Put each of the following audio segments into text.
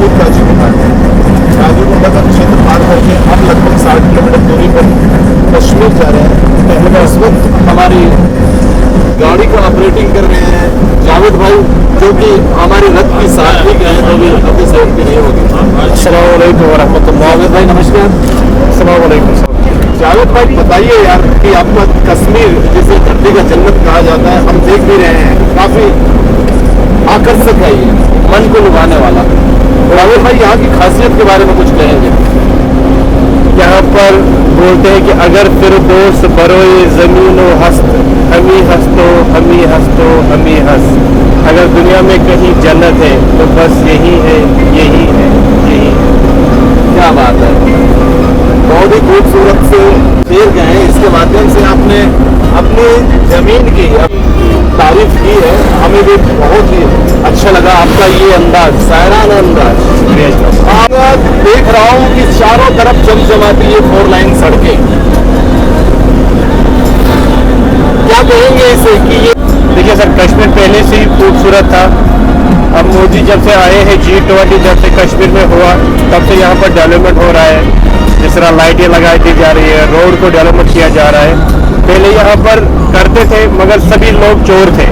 खुद राजूगुंडा है। राजूगुंडा का क्षेत्र पार करके हम लगभग 60 किलोमीटर दूरी पर कश्मीर जा रहे हैं। पहले इस वक्त हमारी गाड़ी को ऑपरेटिंग कर रहे हैं जावेद भाई, जो कि हमारे रथ की सारथी गए तो भी अपनी साइड की नहीं होगी। अस्सलाम वालेकुम व रहमतुल्लाह। जावेद भाई नमस्कार। अस्सलाम वालेकुम। जावेद भाई बताइए यार कि आपका कश्मीर जिसे धरती का जन्नत कहा जाता है, हम देख भी रहे हैं, काफी आकर्षक है ये, मन को लुभाने वाला। जावेद भाई यहाँ की खासियत के बारे में कुछ कहेंगे? यहाँ पर बोलते हैं कि अगर फिरदौस बरोए ज़मीनो हस्त, हमी हस्तो हमी हस्तो हमी हस। अगर दुनिया में कहीं जन्नत है तो बस यही है, यही है, यही है। क्या बात है, बहुत ही खूबसूरत से शेर गए हैं। इसके माध्यम से आपने अपनी जमीन की तारीफ की है, हमें भी बहुत ही अच्छा लगा आपका ये अंदाज, शायराना अंदाज। मैं देख रहा हूँ कि चारों तरफ चमचमाती ये 4 लाइन सड़कें, क्या कहेंगे इसे कि ये? देखिए सर, कश्मीर पहले से ही खूबसूरत था। अब मोदी जब से आए हैं, G20 जब से कश्मीर में हुआ तब से यहाँ पर डेवलपमेंट हो रहा है। जिस तरह लाइटें लगाई दी जा रही है, रोड को डेवलपमेंट किया जा रहा है। पहले यहाँ पर करते थे मगर सभी लोग चोर थे।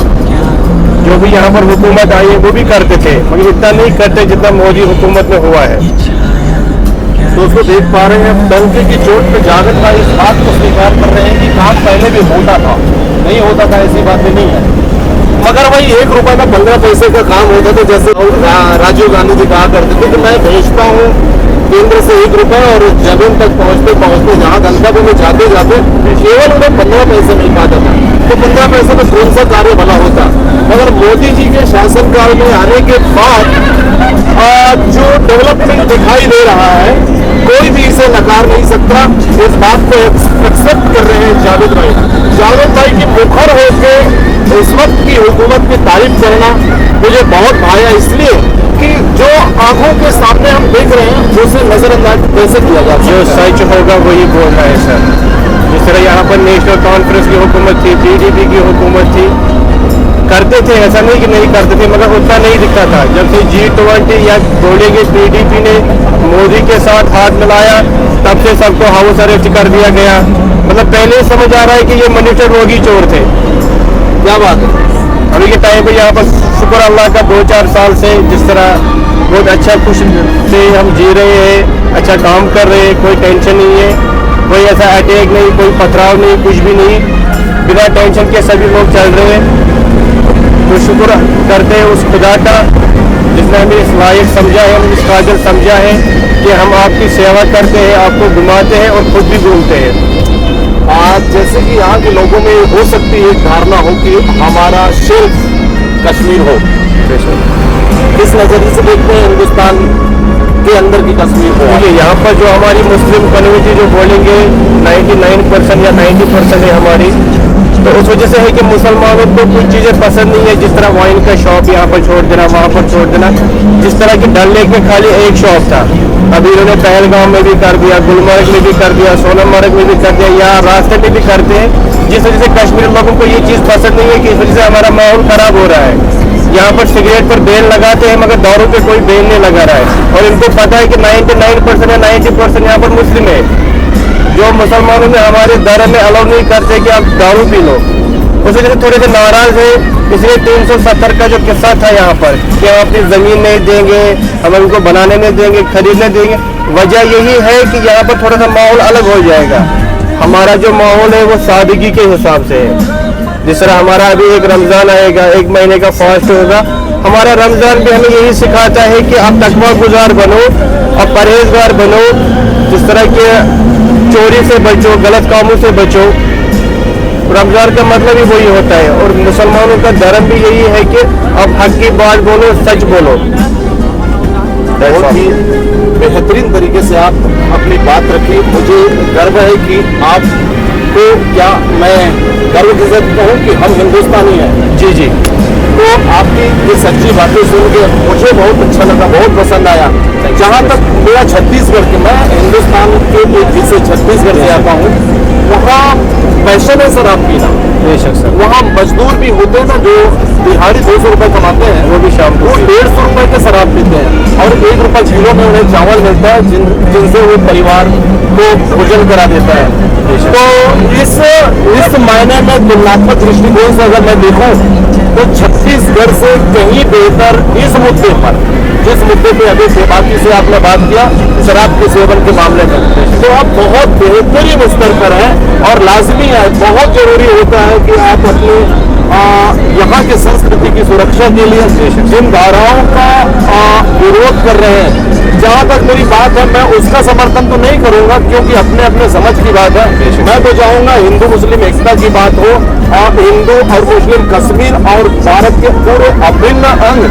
जो भी यहाँ पर हुकूमत आई है वो भी करते थे मगर इतना नहीं करते जितना मोदी हुकूमत में हुआ है। दोस्तों देख पा रहे हैं डंके की चोट पे जावेद भाई इस बात को स्वीकार कर रहे हैं कि काम पहले भी होता था, नहीं होता था ऐसी बात नहीं है, मगर वही 1 रुपए का 15 पैसे का काम होता था। जैसे राजीव गांधी जी कहा करते थे कि मैं भेजता हूँ केंद्र से 1 रुपए और जमीन तक पहुँचते पहुँचते जहाँ गंतव्य में जाते जाते केवल उन्हें 15 पैसे मिल पाता था। तो 15 पैसे में कौन सा कार्य भला होता? मगर मोदी जी के शासनकाल में आने के बाद जो डेवलपमेंट दिखाई दे रहा है, कोई भी इसे नकार नहीं सकता। इस बात को एक्सेप्ट कर रहे हैं जावेद भाई। जावेद भाई की मुखर होकर इस वक्त की हुकूमत की तारीफ करना मुझे बहुत भाया, इसलिए कि जो आंखों के सामने हम देख रहे हैं उसे नजरअंदाज कैसे किया जाए। जो सच होगा वही बोलना है सर। जिस तरह यहाँ पर नेशनल कॉन्फ्रेंस की हुकूमत थी, PDP की हुकूमत थी, करते थे, ऐसा नहीं कि नहीं करते थे मगर उतना नहीं दिखता था। जब से G20 या बोलेंगे PDP ने मोदी के साथ हाथ मिलाया तब से सबको हाउस अरेस्ट कर दिया गया। मतलब पहले समझ आ रहा है कि ये मिनिस्टर रोगी चोर थे। क्या बात है। अभी के टाइम पे यहाँ पर शुक्र अल्लाह का 2-4 साल से जिस तरह बहुत अच्छा खुश से हम जी रहे हैं, अच्छा काम कर रहे हैं, कोई टेंशन नहीं है, कोई ऐसा अटैक नहीं, कोई पथराव नहीं, कुछ भी नहीं, बिना टेंशन के सभी लोग चल रहे हैं। तो शुक्र करते हैं उस खुदा का जिसने हमें इस लायक समझा है, हमें इस काबिल समझा है कि हम आपकी सेवा करते हैं, आपको घुमाते हैं और खुद भी घूमते हैं। आज जैसे कि यहाँ के लोगों में हो सकती है धारणा हो कि हमारा सिर्फ कश्मीर हो, किस नजरिए से देखते हैं हिंदुस्तान के अंदर की कश्मीर को? यहाँ पर जो हमारी मुस्लिम कम्युनिटी जो बोलेंगे 99% या 90% है हमारी, तो उस वजह से है कि मुसलमानों को कुछ चीज़ें पसंद नहीं है। जिस तरह वाइन का शॉप यहाँ पर छोड़ देना, वहाँ पर छोड़ देना। जिस तरह की डल लेक में खाली एक शॉप था, अभी इन्होंने पहलगाम में भी कर दिया, गुलमर्ग में भी कर दिया, सोनमर्ग में भी कर दिया, या रास्ते में भी करते हैं। जिस वजह से कश्मीर लोगों को ये चीज़ पसंद नहीं है कि इस वजह से हमारा माहौल ख़राब हो रहा है। यहाँ पर सिगरेट पर बैन लगाते हैं मगर दारू पे कोई बैन नहीं लगा रहा है। और इनको पता है कि 99% या 90% यहाँ पर मुस्लिम है, जो मुसलमानों में हमारे धर्म में अलाउ नहीं करते कि आप दारू पी लो। उस वजह से थोड़े से नाराज है। इसलिए 370 का जो किस्सा था यहाँ पर कि हम अपनी ज़मीन नहीं देंगे, हम उनको बनाने नहीं देंगे, खरीदने देंगे, वजह यही है कि यहाँ पर थोड़ा सा माहौल अलग हो जाएगा। हमारा जो माहौल है वो सादगी के हिसाब से है। जिस तरह हमारा अभी एक रमज़ान आएगा, 1 महीने का फास्ट होगा, हमारा रमज़ान भी हमें यही सिखाता है कि आप तकवा गुजार बनो, आप परहेजगार बनो, जिस तरह के चोरी से बचो, गलत कामों से बचो। रमज़ान का मतलब ही वही होता है। और मुसलमानों का धर्म भी यही है कि आप हक की बात बोलो, सच बोलो। बहुत ही बेहतरीन तरीके से आप अपनी बात रखी। मुझे गर्व है कि आपको, क्या मैं गर्व के साथ कहूँ कि हम हिंदुस्तानी हैं। जी जी। तो आपकी ये सच्ची बातें सुन के मुझे बहुत अच्छा लगा, बहुत पसंद आया। जहाँ तक मेरा छत्तीसगढ़ के, मैं हिंदुस्तान के एक हिस्से छत्तीसगढ़ से आता हूँ, वहाँ पैशन है शराब पीना। बेशक सर। वहाँ मजदूर भी होते हैं ना, जो दिहाड़ी 200 रुपए कमाते हैं, वो भी शाम को 150 रुपए के शराब पीते हैं। और एक रुपए किलो में उन्हें चावल मिलता है जिनसे वो परिवार को भोजन करा देता है। तो इस मायने में तुलनात्मक दृष्टिकोण से अगर मैं देखूं तो छत्तीसगढ़ से कहीं बेहतर इस मुद्दे पर, जिस मुद्दे पे अभी बाकी से आपने बात किया शराब के सेवन के मामले में, तो आप बहुत बेहतरीन स्तर पर है और लाजमी है, बहुत जरूरी होता है कि आप अपने यहाँ की संस्कृति की सुरक्षा के लिए जिन धाराओं का विरोध कर रहे हैं, जहाँ तक मेरी बात है मैं उसका समर्थन तो नहीं करूंगा क्योंकि अपने अपने समझ की बात है। मैं तो चाहूंगा हिंदू मुस्लिम एकता की बात हो और हिंदू और मुस्लिम कश्मीर और भारत के पूरे अभिन्न अंग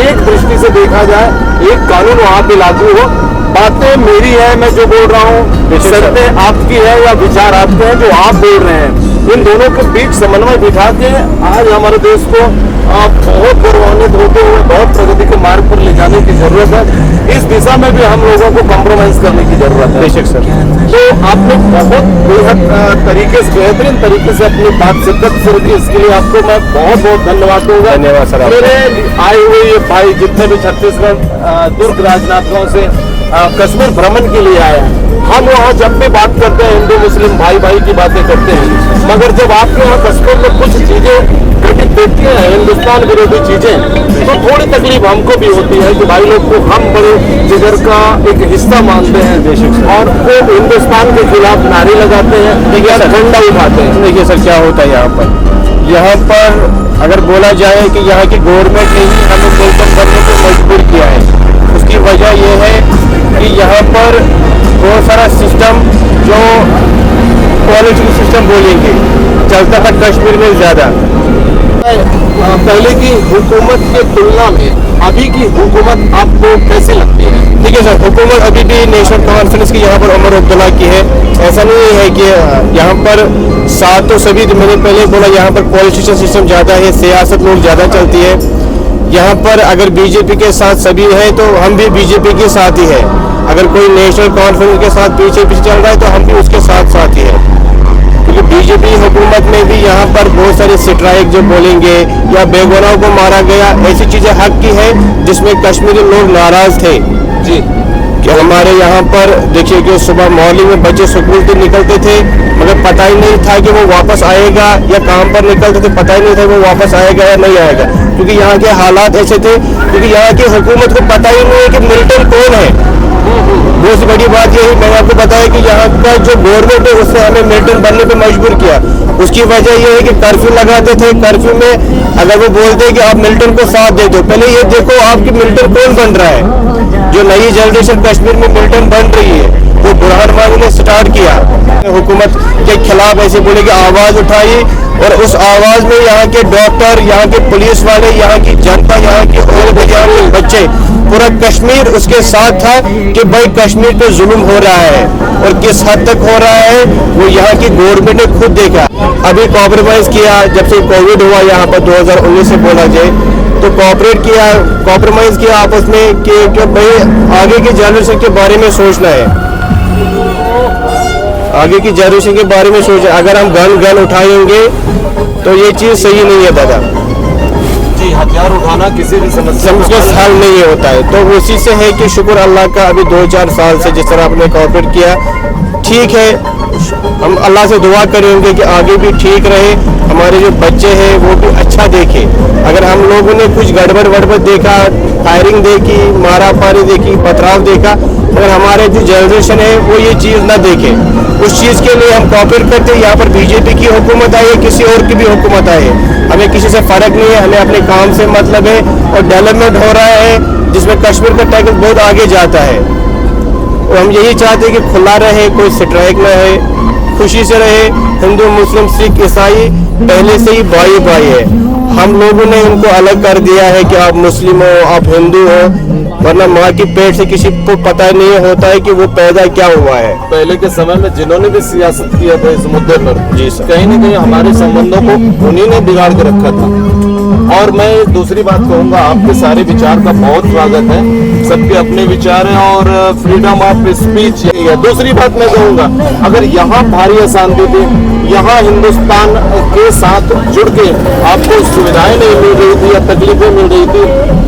एक दृष्टि से देखा जाए, एक कानून वहां पे लागू हो। बातें मेरी है, मैं जो बोल रहा हूँ शर्तें आपकी है या विचार आपके हैं जो आप बोल रहे हैं, इन दोनों के बीच समन्वय बिठा के आज हमारे देश को बहुत गौरवान्वित होते हुए बहुत प्रगति के मार्ग पर ले जाने की जरूरत है। इस दिशा में भी हम लोगों को कॉम्प्रोमाइज करने की जरूरत है। बेशक सर, तो आपने बहुत बेहद तरीके से, बेहतरीन तरीके से अपनी बात शिद्दत शुरू की, इसके लिए आपको मैं बहुत बहुत धन्यवाद दूंगा। धन्यवाद सर। मेरे आए हुए ये भाई जितने भी छत्तीसगढ़ दुर्ग राजनांदगांव से कश्मीर भ्रमण के लिए आए हैं, हम वहाँ जब भी बात करते हैं हिंदू मुस्लिम भाई भाई की बातें करते हैं, मगर जब आपके यहाँ कश्मीर में कुछ चीजें देखती हैं हिंदुस्तान विरोधी चीजें, तो थोड़ी तकलीफ हमको भी होती है कि भाई लोग को हम बड़े जिगर का एक हिस्सा मानते हैं और वो हिंदुस्तान के खिलाफ नारे लगाते हैं, झंडा उठाते हैं। देखिए सर क्या होता है यहाँ पर अगर बोला जाए कि यहाँ की गवर्नमेंट ने ही हमें मुल्क बनने को मजबूर किया है, उसकी वजह यह है कि यहाँ पर बहुत सारा सिस्टम जो पॉलिटिकल सिस्टम बोलेंगे चलता है कश्मीर में ज़्यादा। पहले की हुकूमत के तुलना में अभी की हुकूमत आपको कैसे लगती है? ठीक है सर, हुकूमत अभी भी नेशनल कॉन्फ्रेंस की यहाँ पर उमर अब्दुल्ला की है। ऐसा नहीं है कि यहाँ पर साथ तो सभी, मैंने पहले बोला यहाँ पर पॉलिटिशियन सिस्टम ज़्यादा है, सियासत लोग ज़्यादा चलती है। यहाँ पर अगर बीजेपी के साथ सभी है तो हम भी बीजेपी के साथ ही है, अगर कोई नेशनल कॉन्फ्रेंस के साथ बीजेपी चल रहा है तो हम भी उसके साथ साथ ही है, क्योंकि बीजेपी हुकूमत में भी यहाँ पर बहुत सारे स्ट्राइक जो बोलेंगे या बेगुनाहों को मारा गया, ऐसी चीज़ें हक की है जिसमें कश्मीरी लोग नाराज थे जी कि हमारे यहाँ पर देखिए कि सुबह मॉर्निंग में बच्चे स्कूल से निकलते थे मगर पता ही नहीं था कि वो वापस आएगा, या काम पर निकलते थे पता ही नहीं था वो वापस आएगा या नहीं आएगा, क्योंकि यहाँ के हालात ऐसे थे, क्योंकि यहाँ की हुकूमत को पता ही नहीं है कि मिलिटेंट कौन है। बहुत बड़ी बात यही मैंने आपको बताया कि यहाँ का जो गवर्नमेंट है उसने हमें मिलिटेंट बनने पर मजबूर किया। उसकी वजह यह है कि कर्फ्यू लगाते थे, कर्फ्यू में अगर वो बोलते हैं कि आप मिलिटेंट को साथ दे दो, पहले ये देखो आपकी मिलिटेंट कौन बन रहा है। जो नई जनरेशन कश्मीर में मिलिटेंट बन रही है वो बुरहान वानी ने स्टार्ट किया, हुकूमत के खिलाफ ऐसे बोले कि आवाज़ उठाई, और उस आवाज़ में यहाँ के डॉक्टर, यहाँ के पुलिस वाले, यहाँ की जनता, यहाँ के औरत, यहाँ के बच्चे, पूरा कश्मीर उसके साथ था कि भाई कश्मीर पे जुल्म हो रहा है, और किस हद तक हो रहा है वो यहाँ की गवर्नमेंट ने खुद देखा। अभी कॉम्प्रोमाइज़ किया, जब से कोविड हुआ यहाँ पर 2019 से बोला जाए तो कॉम्प्रोमाइज़ किया आपस में कि भाई आगे की जनरेशन के बारे में सोचना है, आगे की जनरेशन के बारे में सोचना। अगर हम गन उठाएंगे तो ये चीज़ सही नहीं है दादा जी, हथियार उठाना किसी भी समस्या का हल नहीं होता है। तो उसी से है कि शुक्र अल्लाह का अभी 2-4 साल से जिस तरह आपने कोऑपरेट किया ठीक है, हम अल्लाह से दुआ करेंगे कि आगे भी ठीक रहे, हमारे जो बच्चे हैं वो भी अच्छा देखें। अगर हम लोगों ने कुछ गड़बड़ देखा, फायरिंग देखी, मारा मारी देखी, पथराव देखा, मगर हमारे जो जनरेशन है वो ये चीज़ ना देखे, उस चीज़ के लिए हम कोऑपरेट करते हैं। यहाँ पर बीजेपी की हुकूमत आई है, किसी और की भी हुकूमत आई है, हमें किसी से फ़र्क नहीं है, हमें अपने काम से मतलब है, और डेवलपमेंट हो रहा है जिसमें कश्मीर का टैक्स बहुत आगे जाता है। और हम यही चाहते हैं कि खुला रहे, कोई स्ट्राइक न है, खुशी से रहे। हिंदू मुस्लिम सिख ईसाई पहले से ही भाई भाई है, हम लोगों ने उनको अलग कर दिया है कि आप मुस्लिम हो, आप हिंदू हो, वरना माँ की पेट से किसी को पता नहीं होता है कि वो पैदा क्या हुआ है। पहले के समय में जिन्होंने भी सियासत किया था इस मुद्दे पर, जी सर, कहीं न कहीं हमारे संबंधों को उन्हीं ने बिगाड़ के रखा था। और मैं दूसरी बात कहूँगा, आपके सारे विचार का बहुत स्वागत है, सबके अपने विचार हैं और फ्रीडम ऑफ स्पीच यही है। दूसरी बात मैं कहूँगा, अगर यहाँ भारी अशांति थी, यहाँ हिंदुस्तान के साथ जुड़ के आपको सुविधाएं नहीं मिल रही थी या तकलीफें मिल रही थी,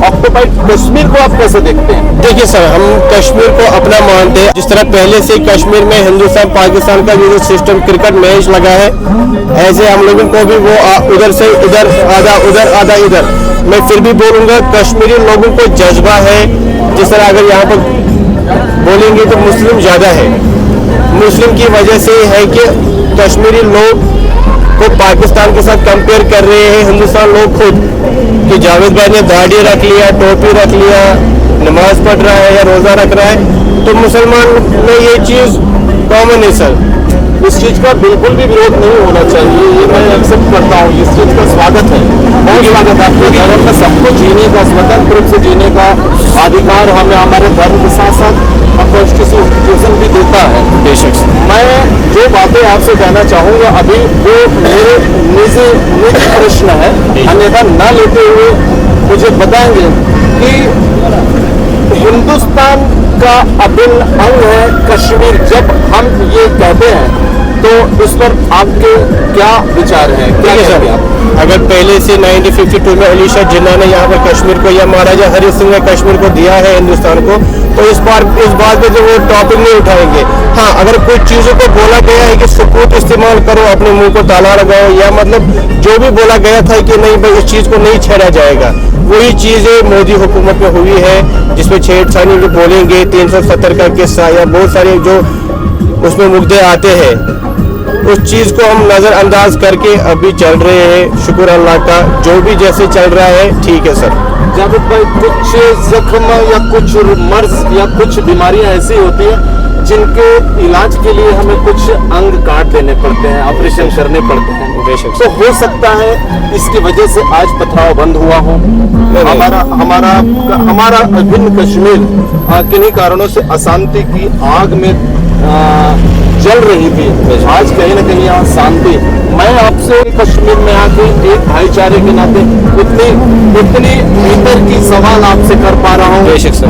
अब तो भाई कश्मीर को आप कैसे देखते हैं? देखिए सर, हम कश्मीर को अपना मानते हैं। जिस तरह पहले से कश्मीर में हिंदुस्तान पाकिस्तान का जो सिस्टम क्रिकेट मैच लगा है, ऐसे हम लोगों को भी वो उधर से इधर आधा उधर आधा इधर। मैं फिर भी बोलूँगा कश्मीरी लोगों को जज्बा है। जिस तरह अगर यहाँ पर बोलेंगे तो मुस्लिम ज़्यादा है। मुस्लिम की वजह से है कि कश्मीरी लोग को पाकिस्तान के साथ कंपेयर कर रहे हैं हिंदुस्तान लोग खुद, कि जावेद भाई ने दाढ़ी रख लिया, टोपी रख लिया, नमाज पढ़ रहा है या रोज़ा रख रहा है, तो मुसलमान में ये चीज़ कॉमन है सर। इस चीज का बिल्कुल भी विरोध नहीं होना चाहिए, ये मैं एक्सेप्ट करता हूँ। इस चीज का स्वागत है, बहुत स्वागत है। आपके धर्म में सबको जीने का, स्वतंत्र रूप से जीने का अधिकार हमें हमारे धर्म के साथ साथ कॉन्स्टिट्यूशन भी देता है। बेशक मैं जो बातें आपसे कहना चाहूँगा अभी वो मेरे निजी प्रश्न है, अन्यथा न लेते हुए मुझे बताएंगे कि हिंदुस्तान का अभिन्न अंग है कश्मीर। जब हम ये कहते हैं तो इस पर आपके क्या विचार हैं? क्या सर, अगर पहले से 1952 में अली शाह जिन्ना ने यहाँ पर कश्मीर को या महाराजा हरि सिंह ने कश्मीर को दिया है हिंदुस्तान को, तो इस बात पे जो वो टॉपिक नहीं उठाएंगे। हाँ, अगर कुछ चीज़ों को बोला गया है कि सुकूत इस्तेमाल करो, अपने मुंह को ताला लगाओ, या मतलब जो भी बोला गया था कि नहीं भाई इस चीज़ को नहीं छेड़ा जाएगा, वही चीज़ें मोदी हुकूमत में हुई है, जिसमें छेड़छाड़ी जो बोलेंगे 370 का किस्सा या बहुत सारे जो उसमें मुद्दे आते हैं, उस चीज़ को हम नज़रअंदाज करके अभी चल रहे हैं। शुक्र अल्लाह का, जो भी जैसे चल रहा है ठीक है सर। जावेद भाई, कुछ जख्म या कुछ मर्ज या कुछ बीमारियां ऐसी होती हैं जिनके इलाज के लिए हमें कुछ अंग काट देने पड़ते हैं, ऑपरेशन करने पड़ते हैं। बेशक तो हो सकता है इसकी वजह से आज पथराव बंद हुआ हो। हमारा अभिन्न कश्मीर किन्हीं कारणों से अशांति की आग में जल रही थी, आज कहीं ना कहीं यहाँ शांति। मैं आपसे कश्मीर में आके एक भाईचारे के नाते इतनी भीतर की सवाल आपसे कर पा रहा हूँ।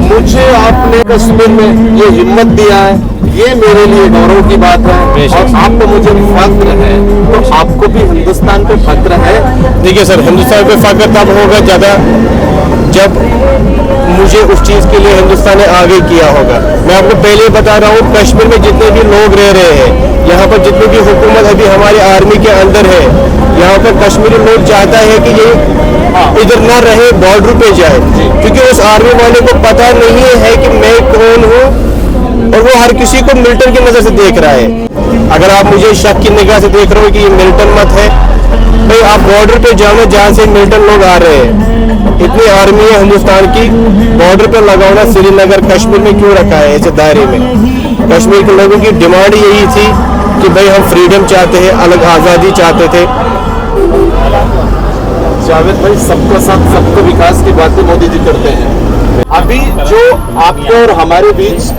मुझे आपने कश्मीर में ये हिम्मत दिया है, ये मेरे लिए गौरव की बात है, और आपको मुझे फख्र है, तो आपको भी हिंदुस्तान पे फख्र है। देखिए सर, हिंदुस्तान पे फख्र तब होगा ज़्यादा जब मुझे उस चीज़ के लिए हिंदुस्तान ने आगे किया होगा। मैं आपको पहले ही बता रहा हूँ, कश्मीर में जितने भी लोग रह रहे हैं, यहाँ पर जितनी भी हुकूमत अभी हमारी आर्मी के अंदर है, यहाँ पर कश्मीरी लोग चाहता है कि ये इधर ना रहे, बॉर्डर पे जाए, क्योंकि उस आर्मी वाले को पता नहीं है कि मैं कौन हूँ, और वो हर किसी को मिल्टन की नज़र से देख रहा है। अगर आप मुझे शक की निगाह से देख रहे हो कि ये मिल्टन मत है, भाई आप बॉर्डर पे जाना जहाँ से मिल्टन लोग आ रहे हैं। इतनी आर्मी है हिंदुस्तान की, बॉर्डर पे लगाना श्रीनगर कश्मीर में क्यों रखा है ऐसे दायरे में? कश्मीर के लोगों की डिमांड यही थी कि भाई हम फ्रीडम चाहते हैं, अलग आज़ादी चाहते थे। जावेद भाई, सबका साथ सबका विकास की बातें मोदी जी करते हैं। अभी जो आपके और हमारे बीच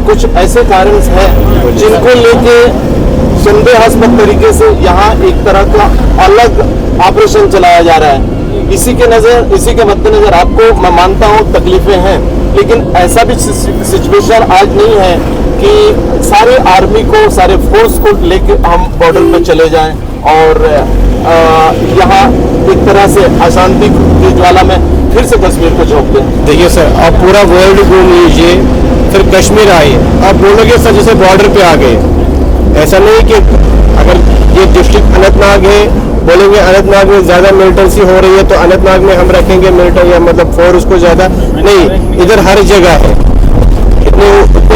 कुछ ऐसे कारण हैं जिनको लेके संदेहास्पद तरीके से यहाँ एक तरह का अलग ऑपरेशन चलाया जा रहा है। इसी के मद्देनजर आपको मैं मानता हूँ तकलीफें हैं, लेकिन ऐसा भी सिचुएशन आज नहीं है कि सारे आर्मी को, सारे फोर्स को लेके हम बॉर्डर पर चले जाएं और यहाँ एक तरह से अशांति की ज्वाला में फिर से कश्मीर को झोंक दें। देखिए सर, आप पूरा वर्ल्ड घूम लीजिए, फिर कश्मीर आइए, आप बोलोगे सर जैसे बॉर्डर पे आ गए। ऐसा नहीं कि अगर ये डिस्ट्रिक्ट अनंतनाग है, बोलेंगे अनंतनाग में ज़्यादा मिलिटेंसी हो रही है तो अनंतनाग में हम रखेंगे मिलिटेंट या मतलब फोर्स को ज़्यादा नहीं। इधर हर जगह है, इतने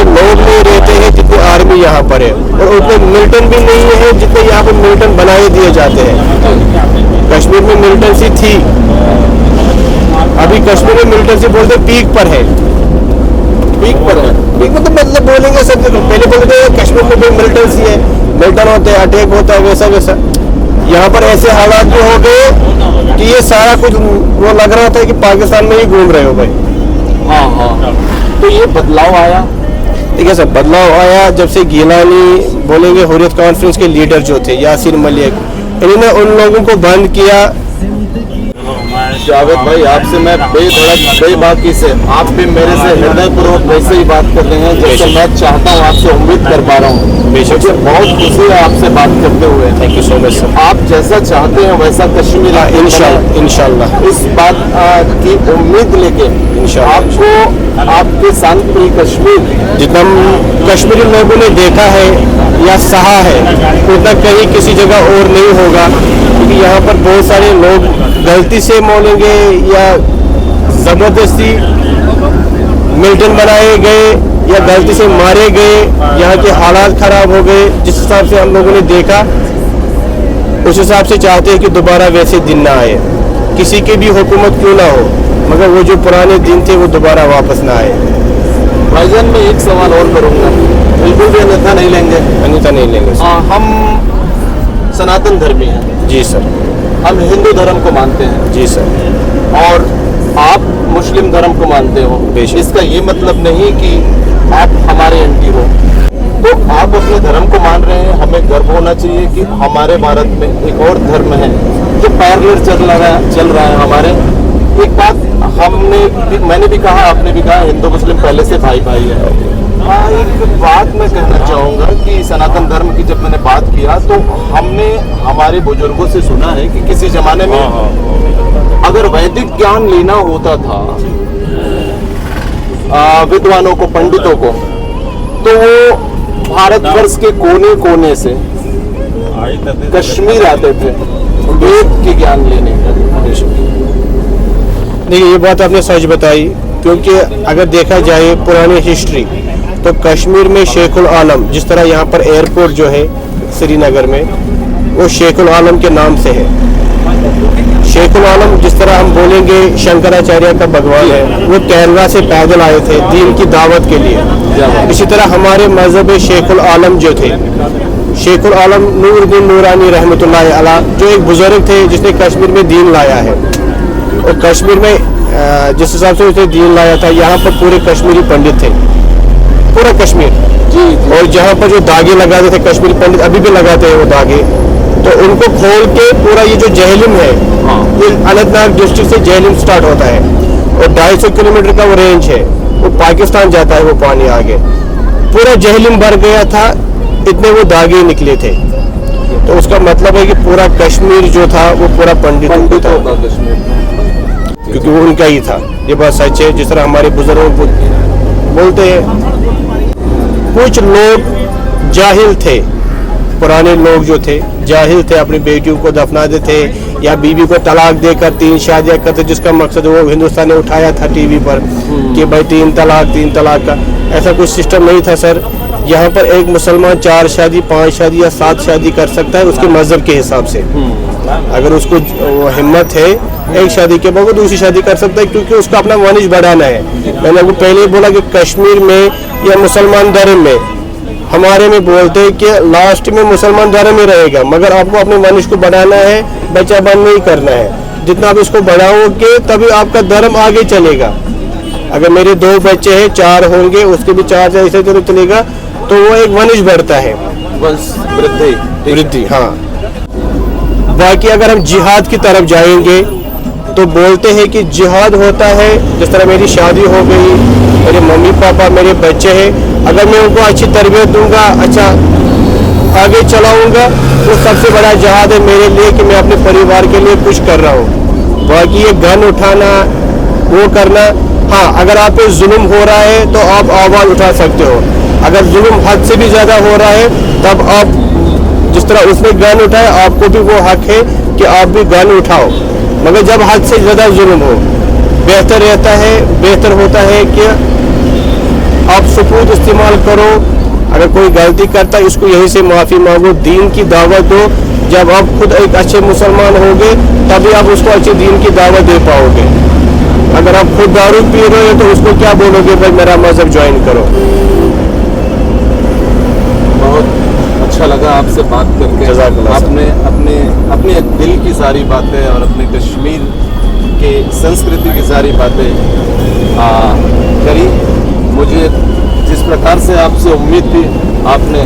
लोग नहीं रहते हैं जितने आर्मी यहाँ पर है, और उतने मिलिटेंट भी नहीं है जितने यहाँ पर मिलिटेंट बनाए दिए जाते हैं। कश्मीर में मिलिटेंसी थी, अभी कश्मीर में मिलिटेंसी बोलते पीक पर है। पीक पर है, पीक मतलब बोलेंगे सब, पहले बोलते थे कश्मीर में कोई मिलिटेंसी है, मिलिटेंट होते हैं, अटैक होता है, वैसा वैसा। यहाँ पर ऐसे हालात भी हो गए कि ये सारा कुछ वो लग रहा था कि पाकिस्तान में ही घूम रहे हो भाई। हाँ, तो ये बदलाव आया। ठीक है सर, बदलाव आया जब से गिलानी बोलेंगे हुर्रियत कॉन्फ्रेंस के लीडर जो थे यासीर मलिक, इन्होंने उन लोगों को बंद किया जावेद भाई, आपसे मैं बेधड़क बेबाकी से, आप भी मेरे से हृदयपूर्वक वैसे ही बात कर रहे हैं जैसे मैं चाहता हूँ, आपसे उम्मीद कर पा रहा हूँ। मुझे बहुत खुशी है आपसे बात करते हुए। Thank you so much sir. आप जैसा चाहते हैं वैसा कश्मीर इंशाल्लाह इस बात की उम्मीद लेके आपको आपके शांतिप्रिय कश्मीर, जितना कश्मीरी लोगों ने देखा है या सहा है उतना कहीं किसी जगह और नहीं होगा, क्योंकि यहाँ पर बहुत सारे लोग गलती से बोलेंगे या ज़बरदस्ती मिलिटेंट बनाए गए या गलती से मारे गए, यहाँ के हालात ख़राब हो गए। जिस हिसाब से हम लोगों ने देखा उस हिसाब से चाहते हैं कि दोबारा वैसे दिन ना आए, किसी की भी हुकूमत क्यों ना हो, मगर वो जो पुराने दिन थे वो दोबारा वापस ना आए। भाईजान मैं एक सवाल और करूँगा, बिल्कुल भी अन्यथा नहीं लेंगे? अन्यथा नहीं लेंगे सर। हम सनातन धर्मी हैं। जी सर। हम हिंदू धर्म को मानते हैं। जी सर। और आप मुस्लिम धर्म को मानते हो। इसका ये मतलब नहीं कि आप हमारे एंटी हो। तो आप अपने धर्म को मान रहे हैं, हमें गर्व होना चाहिए कि हमारे भारत में एक और धर्म है जो पैरेलल चल रहा है हमारे। एक बात मैंने भी कहा, आपने भी कहा, हिंदू मुस्लिम पहले से भाई भाई है। एक बात मैं कहना चाहूँगा कि सनातन धर्म की जब मैंने बात किया तो हमने हमारे बुजुर्गों से सुना है कि किसी जमाने में अगर वैदिक ज्ञान लेना होता था विद्वानों को, पंडितों को, तो वो भारतवर्ष के कोने कोने से कश्मीर आते थे वेद के ज्ञान लेने के लिए। देखिए ये बात आपने सच बताई, क्योंकि अगर देखा जाए पुरानी हिस्ट्री तो कश्मीर में शेखुल आलम, जिस तरह यहाँ पर एयरपोर्ट जो है श्रीनगर में, वो शेखुल आलम के नाम से है। शेखुल आलम जिस तरह हम बोलेंगे शंकराचार्य का भगवान है, वो केरला से पैदल आए थे दीन की दावत के लिए। इसी तरह हमारे मजहब शेखुल आलम जो थे, शेखुल आलम नूरुद्दीन नूरानी रहमतुल्लाह अलैह, जो एक बुजुर्ग थे जिसने कश्मीर में दीन लाया है। और कश्मीर में जिस हिसाब से उसने दीन लाया था, यहाँ पर पूरे कश्मीरी पंडित थे, पूरा कश्मीर जी। और जहाँ पर जो धागे लगाते थे कश्मीरी पंडित अभी भी लगाते हैं वो धागे, तो उनको खोल के पूरा ये जो जहलिम है, ये अनंतनाग डिस्ट्रिक्ट से जहलिम स्टार्ट होता है और 250 किलोमीटर का वो रेंज है, वो पाकिस्तान जाता है वो पानी आगे। पूरा जहलिम भर गया था, इतने वो धागे निकले थे। तो उसका मतलब है कि पूरा कश्मीर जो था वो पूरा पंडित था, क्योंकि वो उनका ही था। ये बात सच है। जिस तरह हमारे बुजुर्ग बोलते हैं, कुछ लोग जाहिल थे, पुराने लोग जो थे जाहिल थे, अपनी बेटियों को दफना देते या बीवी को तलाक देकर 3 शादियां करते, जिसका मकसद वो हिंदुस्तान ने उठाया था टीवी पर कि भाई 3 तलाक का। ऐसा कुछ सिस्टम नहीं था सर। यहाँ पर एक मुसलमान 4 शादी, 5 शादी या 7 शादी कर सकता है उसके मजहब के हिसाब से। अगर उसको हिम्मत है एक शादी के बाद वो दूसरी शादी कर सकता है, क्योंकि उसका अपना वंश बढ़ाना है। मैंने आपको पहले ही बोला कि कश्मीर में या मुसलमान धर्म में, हमारे में बोलते हैं कि लास्ट में मुसलमान धर्म ही रहेगा, मगर आपको अपने वंश को बढ़ाना है, बच्चा बन नहीं करना है। जितना आप इसको बढ़ाओगे तभी आपका धर्म आगे चलेगा। अगर मेरे 2 बच्चे हैं, 4 होंगे, उसके भी 4 ऐसे चलेगा, तो वो एक वंश बढ़ता है, वृद्धि। हाँ, बाकी अगर हम जिहाद की तरफ जाएंगे तो बोलते हैं कि जिहाद होता है, जिस तरह मेरी शादी हो गई, मेरे मम्मी पापा, मेरे बच्चे हैं, अगर मैं उनको अच्छी तरबियत दूंगा, अच्छा आगे चलाऊंगा, वो सबसे बड़ा जिहाद है मेरे लिए कि मैं अपने परिवार के लिए कुछ कर रहा हूँ। बाकी ये गन उठाना, वो करना, हाँ अगर आप पे जुल्म हो रहा है तो आप आवाज़ उठा सकते हो। अगर जुल्म हद से भी ज़्यादा हो रहा है तब आप, जिस तरह उसने गन उठाया, आपको भी वो हक है कि आप भी गन उठाओ, मगर जब हद से ज़्यादा जुल्म हो, बेहतर होता है कि आप सबूत इस्तेमाल करो। अगर कोई गलती करता है उसको यहीं से माफ़ी मांगो, दीन की दावत दो। जब आप खुद एक अच्छे मुसलमान होंगे तभी आप उसको अच्छे दीन की दावत दे पाओगे। अगर आप खुद दारू पी रहे हो तो उसको क्या बोलोगे, भाई मेरा मजहब ज्वाइन करो। बहुत अच्छा लगा आपसे बात करके। आपने अपने दिल की सारी बातें और अपने कश्मीर के संस्कृति की सारी बातें करी। मुझे जिस प्रकार से आपसे उम्मीद थी आपने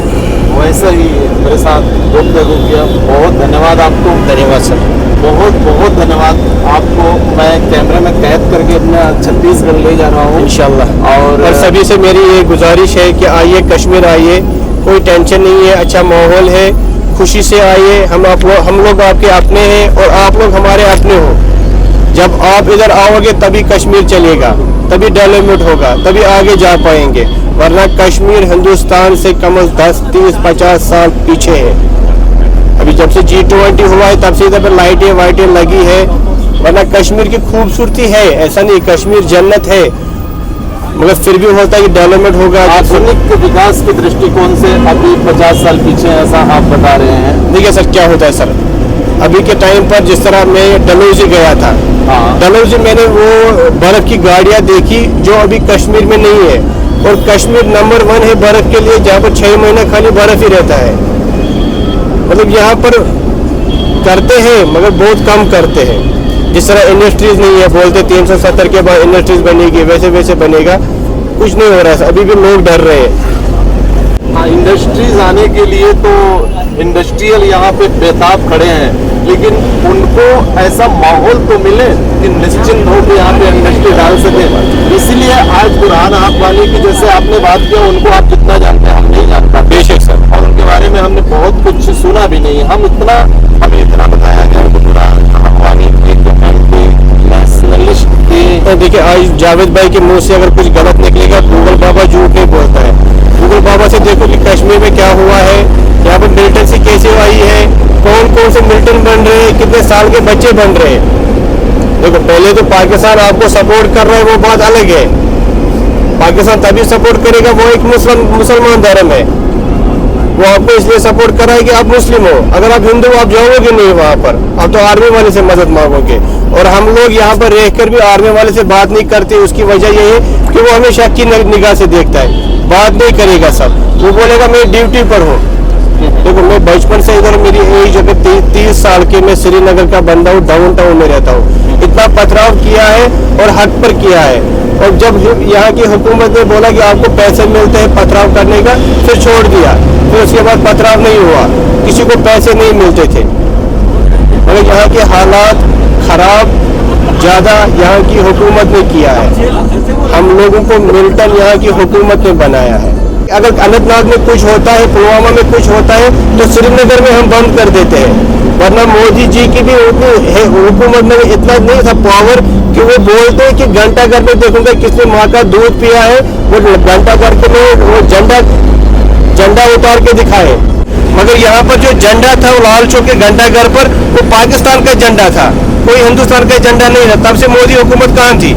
वैसा ही मेरे साथ गुफ्तगू किया। बहुत धन्यवाद आपको। धन्यवाद सर। बहुत बहुत धन्यवाद आपको। मैं कैमरे में कैद करके अपना छत्तीसगढ़ ले जा रहा हूँ इंशाल्लाह। और सभी से मेरी ये गुजारिश है कि आइए, कश्मीर आइए, कोई टेंशन नहीं है, अच्छा माहौल है, खुशी से आइए। हम लोग आपके अपने हैं और आप लोग हमारे अपने हो। जब आप इधर आओगे तभी कश्मीर चलेगा, तभी डेवलपमेंट होगा, तभी आगे जा पाएंगे, वरना कश्मीर हिंदुस्तान से कम से 10, 30, 50 साल पीछे है। अभी जब से G20 हुआ है तब से इधर पर लाइटें वाइटें लगी है, वरना कश्मीर की खूबसूरती है, ऐसा नहीं कश्मीर जन्नत है, मगर फिर भी होता है कि डेवलपमेंट होगा। आधुनिक विकास के दृष्टिकोण से अभी 50 साल पीछे ऐसा आप बता रहे हैं। देखिए सर क्या होता है सर, अभी के टाइम पर जिस तरह मैं डलहौजी गया था, डलहौजी मैंने वो बर्फ की गाड़ियां देखी जो अभी कश्मीर में नहीं है। और कश्मीर नंबर 1 है बर्फ के लिए, जहाँ पर 6 महीने खाली बर्फ ही रहता है। मतलब यहाँ पर करते हैं मगर बहुत कम करते हैं। जिस तरह इंडस्ट्रीज नहीं है, बोलते 370 के बाद इंडस्ट्रीज बनेगी, वैसे वैसे बनेगा, कुछ नहीं हो रहा है। अभी भी लोग डर रहे हैं। हाँ, इंडस्ट्रीज आने के लिए तो इंडस्ट्रियल यहाँ पे बेताब खड़े हैं, लेकिन उनको ऐसा माहौल तो मिले कि निश्चिंत हो कि यहाँ पे इंडस्ट्री डाल सके। इसीलिए आज बुरहान आग वाली की जैसे आपने बात किया, उनको आप कितना जानते हैं हम नहीं जानता, बेशक सर, और उनके बारे में हमने बहुत कुछ सुना भी नहीं। हमें इतना बताया गया कि बुरहान आग वाली नेशनलिस्ट थे। तो देखिए आज जावेद भाई के मुंह से अगर कुछ गलत निकलेगा, गूगल बाबा झूठ नहीं बोलता है। गूगल बाबा से देखो कि कश्मीर में क्या हुआ है, यहाँ पर मिलिटेंसी कैसे आई है, कौन कौन से मिलिटेंट बन रहे हैं, कितने साल के बच्चे बन रहे हैं। देखो पहले तो पाकिस्तान आपको सपोर्ट कर रहा है, वो बात अलग है। पाकिस्तान तभी सपोर्ट करेगा, वो एक मुसलमान धर्म है, वो आपको इसलिए सपोर्ट कर रहा है कि आप मुस्लिम हो। अगर आप हिंदू हो आप जाओगे नहीं वहाँ पर, आप तो आर्मी वाले से मदद मांगोगे। और हम लोग यहाँ पर रहकर भी आर्मी वाले से बात नहीं करते, उसकी वजह ये है कि वो हमें शक की निगाह से देखता है, बात नहीं करेगा। सब वो बोलेगा मैं ड्यूटी पर हूँ। देखो मैं बचपन से इधर, मेरी एज अगर 30 साल के, मैं श्रीनगर का बंदा हूँ, डाउन टाउन में रहता हूँ। इतना पथराव किया है और हक पर किया है। और जब यहाँ की हुकूमत ने बोला कि आपको पैसे मिलते हैं पथराव करने का, फिर छोड़ दिया। फिर उसके बाद पथराव नहीं हुआ, किसी को पैसे नहीं मिलते थे। मगर यहाँ के हालात खराब ज़्यादा यहाँ की हुकूमत ने किया है। हम लोगों को मिल्टन यहाँ की हुकूमत ने बनाया है। अगर अनंतनाग में कुछ होता है, पुलवामा में कुछ होता है, तो श्रीनगर में हम बंद कर देते हैं। वरना मोदी जी की भी हुकूमत में इतना नहीं था पावर कि वो बोलते हैं कि घंटाघर में देखूंगा किसने माँ का दूध पिया है, वो घंटाघर के में वो झंडा उतार के दिखाए। मगर यहाँ पर जो झंडा था वो लाल चौक के घंटाघर पर, वो पाकिस्तान का झंडा था, कोई हिंदुस्तान का झंडा नहीं था। तब से मोदी हुकूमत कहाँ थी?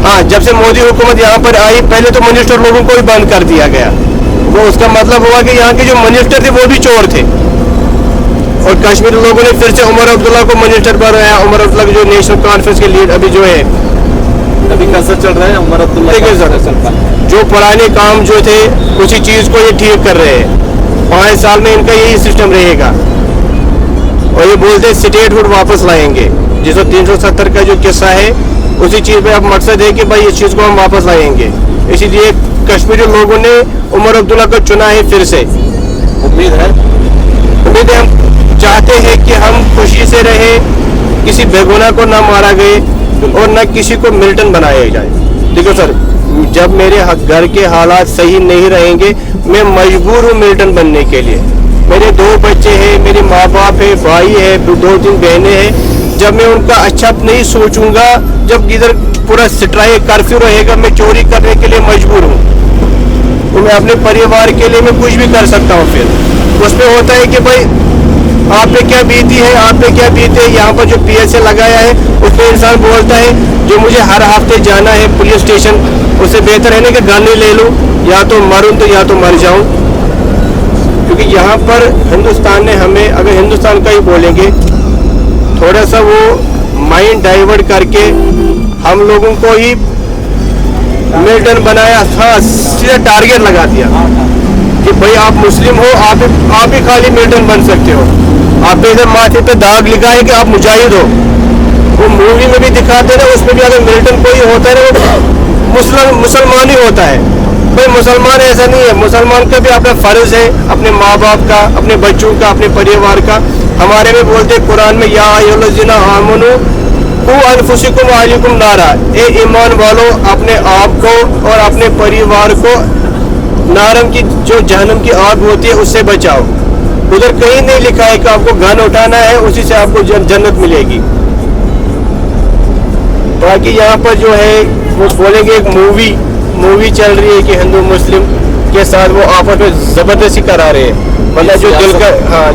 हाँ, जब से मोदी हुकूमत यहाँ पर आई, पहले तो मिनिस्टर लोगों को भी बंद कर दिया गया। वो उसका मतलब हुआ कि यहाँ के जो मिनिस्टर थे वो भी चोर थे। और कश्मीरी लोगों ने फिर से उमर अब्दुल्ला को मिनिस्टर बनाया। उमर अब्दुल्ला जो नेशनल कॉन्फ्रेंस के लीडर अभी जो है, अभी कैसा चल रहा है उमर अब्दुल्ला? जो पुराने काम जो थे उसी चीज को ये ठीक कर रहे हैं। 5 साल में इनका यही सिस्टम रहेगा। और ये बोलते हैं स्टेटहुड वापस लाएंगे, जिसको 370 का जो किस्सा है, उसी चीज पे अब मकसद है कि भाई इस चीज को हम वापस लाएंगे। इसीलिए कश्मीरी लोगों ने उमर अब्दुल्ला को चुना है फिर से। उम्मीद है हम चाहते हैं कि हम खुशी से रहे, किसी बेगुनाह को ना मारा गए और न किसी को मिलिटेंट बनाया जाए। देखो सर, जब मेरे घर के हालात सही नहीं रहेंगे, मैं मजबूर हूँ मिलिटेंट बनने के लिए। मेरे 2 बच्चे हैं, मेरे माँ बाप है, भाई है, 2-3 बहनें हैं। जब मैं उनका अच्छा नहीं सोचूंगा, जब इधर पूरा स्ट्राइक कर्फ्यू रहेगा, मैं चोरी करने के लिए मजबूर हूँ। तो मैं अपने परिवार के लिए मैं कुछ भी कर सकता हूँ। फिर उसमें होता है कि भाई आप पे क्या बीती है, आप पे क्या बीते है। यहाँ पर जो PSA लगाया है उसमें इंसान बोलता है जो मुझे हर हफ्ते जाना है पुलिस स्टेशन, उससे बेहतर है ना कि गाने ले लूँ, या तो मरूँ तो या तो मर जाऊँ। क्योंकि यहाँ पर हिंदुस्तान ने हमें, अगर हिंदुस्तान का ही बोलेंगे, थोड़ा सा वो माइंड डाइवर्ट करके हम लोगों को ही मिलिटेंट बनाया था, सीधा टारगेट लगा दिया कि भाई आप मुस्लिम हो, आप ही खाली मिलिटेंट बन सकते हो। आप पे इधर माथे पे दाग लिखा है कि आप मुजाहिद हो। वो मूवी में भी दिखाते हैं, उसमें भी अगर मिलिटेंट कोई होता है ना, वो मुसलमान ही होता है। भाई मुसलमान ऐसा नहीं है, मुसलमान का भी अपना फर्ज है अपने माँ बाप का, अपने बच्चों का, अपने परिवार का। हमारे में बोलते हैं कुरान में, या अय्युहल्लज़ीना आमनू कू अनफुसिकुम व अहलिकुम नारा, ए ईमान वालों अपने आप को और अपने परिवार को नारम की जो जहन्नम की आग होती है उससे बचाओ। उधर कहीं नहीं लिखा है कि आपको गन उठाना है उसी से आपको जन्नत मिलेगी। बाकी यहाँ पर जो है वो बोलेंगे एक मूवी चल रही है कि हिंदू मुस्लिम के साथ वो आपस में जबरदस्ती करा रहे हैं। मतलब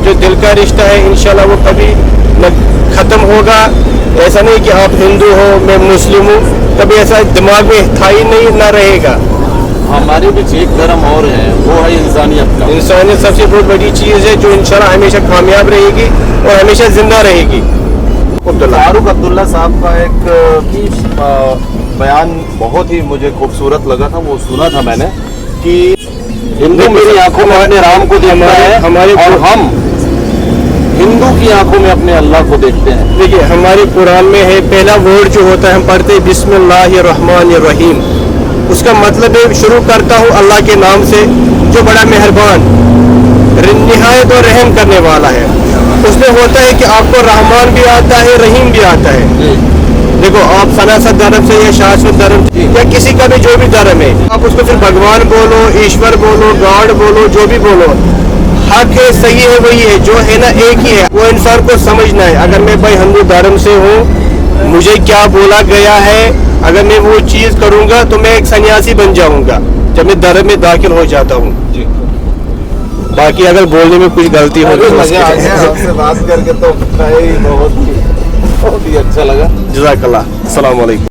जो दिल का रिश्ता है इंशाल्लाह वो कभी न खत्म होगा। ऐसा नहीं कि आप हिंदू हो मैं मुस्लिम हूँ, कभी ऐसा दिमाग में था ही नहीं, ना रहेगा। हमारे बीच एक धर्म और है, वो है इंसानियत का। इंसानियत सबसे बहुत बड़ी चीज़ है जो इंशाल्लाह हमेशा कामयाब रहेगी और हमेशा जिंदा रहेगी। फारूक अब्दुल्ला साहब का एक बयान बहुत ही मुझे खूबसूरत लगा था, वो सुना था मैंने कि हिंदू मेरी आंखों में अपने राम को देखता है और हम हिंदू की आंखों में अपने अल्लाह को देखते हैं। देखिए हमारे कुरान में है, पहला वर्ड जो होता है हम पढ़ते हैं बिस्मिल्लाहिर्रहमानिर्रहीम। उसका मतलब है शुरू करता हूँ अल्लाह के नाम से जो बड़ा मेहरबान निहायत और रहम करने वाला है। उसमें होता है कि आपको रहमान भी आता है, रहीम भी आता है। देखो आप सनातन धर्म से या शाश्वत धर्म या किसी का भी जो भी धर्म है, आप उसको फिर भगवान बोलो, ईश्वर बोलो, गॉड बोलो, जो भी बोलो, हक है, सही है, वही है, जो है ना एक ही है। वो इंसान को समझना है। अगर मैं भाई हिंदू धर्म से हूँ, मुझे क्या बोला गया है, अगर मैं वो चीज करूंगा तो मैं एक सन्यासी बन जाऊंगा जब मैं धर्म में दाखिल हो जाता हूँ। बाकी अगर बोलने में कुछ गलती हो तो आपसे बात करके तो बहुत ही अच्छा लगा। जज़ाकल्लाह। अस्सलाम वालेकुम।